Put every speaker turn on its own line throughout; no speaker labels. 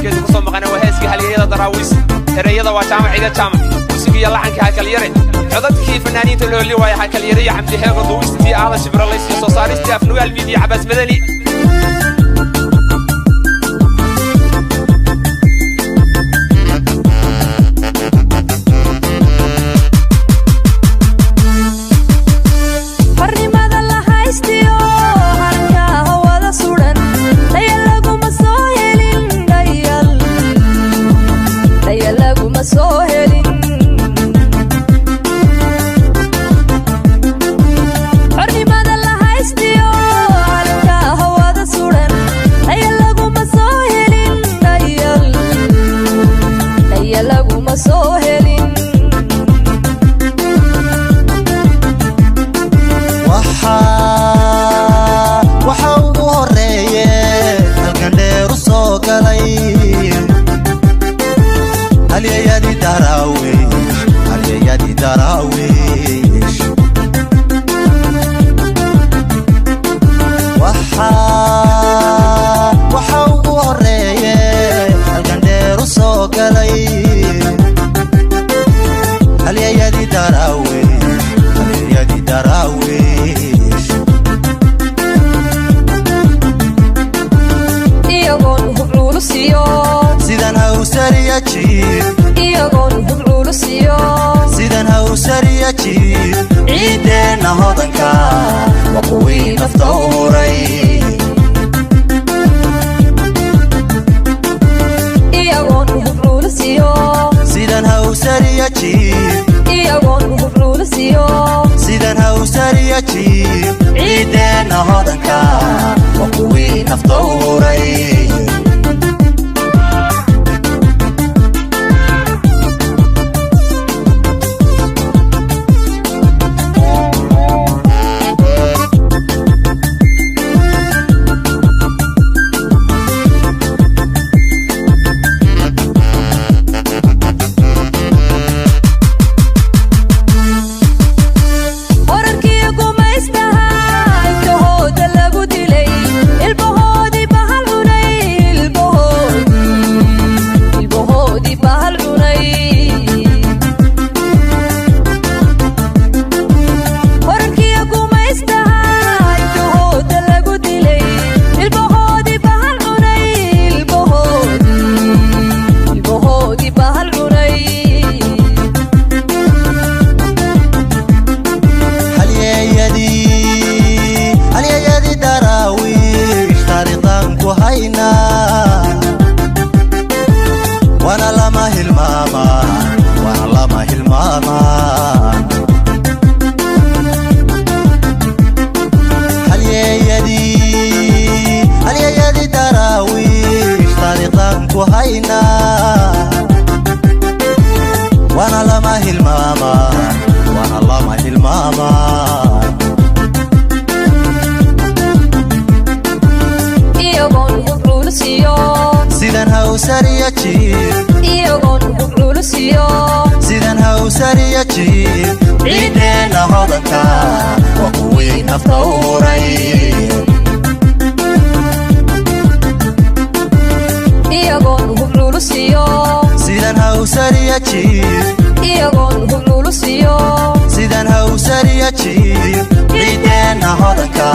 codkeedu ku soo maqana waa heeskii halyeeyada daraawiis ereyada waa jaamac ciida jaamac musigiya laxanka hakal yare codadkii fanaaniinta looli waaya hakal yare iyo xamdi heego duwistii aadan shibralays iyo soo saaristii afnugaal midiya cabaas madani
ciidena hodanka waa kuwii nafta u huray iyagoon hubruulisiyo sidan hawsariya jiib iyagoon hubruulisiyo sidan hawsariya jiib ciidena hodanka waa kuwii nafta u huray sidan hawsariya jiib ciidena hodanka waa kuwii nafta u huray iyagoon hubruulisiyo sidan hawsariya jiib iyagoon hubruulisiyo sidan hawsariya jiib ciidena hodanka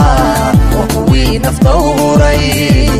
waa kuwii nafta u huray